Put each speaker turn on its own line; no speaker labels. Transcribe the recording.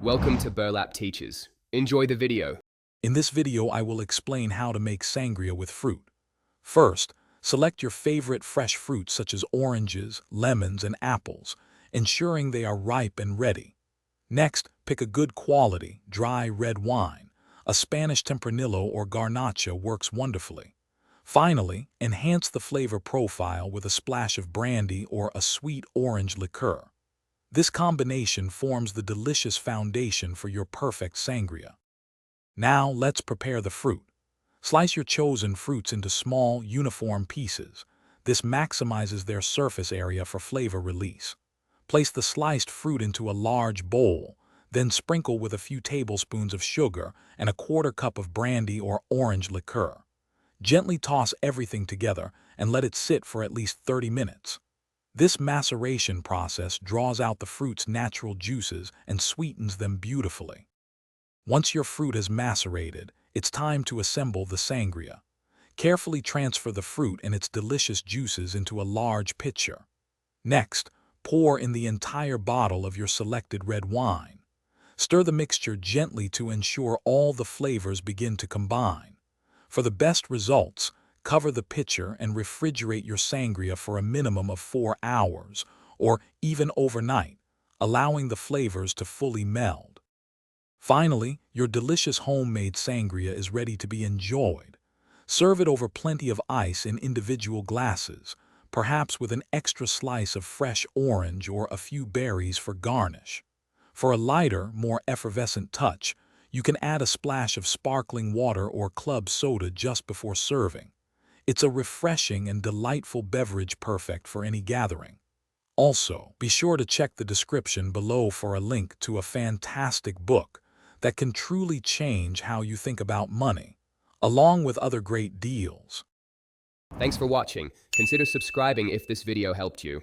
Welcome to Burlap Teachers. Enjoy the video.
In this video, I will explain how to make sangria with fruit. First, select your favorite fresh fruits such as oranges, lemons, and apples, ensuring they are ripe and ready. Next, pick a good quality, dry red wine. A Spanish Tempranillo or Garnacha works wonderfully. Finally, enhance the flavor profile with a splash of brandy or a sweet orange liqueur. This combination forms the delicious foundation for your perfect sangria. Now let's prepare the fruit. Slice your chosen fruits into small, uniform pieces. This maximizes their surface area for flavor release. Place the sliced fruit into a large bowl, then sprinkle with a few tablespoons of sugar and a quarter cup of brandy or orange liqueur. Gently toss everything together and let it sit for at least 30 minutes. This maceration process draws out the fruit's natural juices and sweetens them beautifully. Once your fruit has macerated, it's time to assemble the sangria. Carefully transfer the fruit and its delicious juices into a large pitcher. Next, pour in the entire bottle of your selected red wine. Stir the mixture gently to ensure all the flavors begin to combine. For the best results, cover the pitcher and refrigerate your sangria for a minimum of 4 hours, or even overnight, allowing the flavors to fully meld. Finally, your delicious homemade sangria is ready to be enjoyed. Serve it over plenty of ice in individual glasses, perhaps with an extra slice of fresh orange or a few berries for garnish. For a lighter, more effervescent touch, you can add a splash of sparkling water or club soda just before serving. It's a refreshing and delightful beverage perfect for any gathering. Also, be sure to check the description below for a link to a fantastic book that can truly change how you think about money, along with other great deals.
Thanks for watching. Consider subscribing if this video helped you.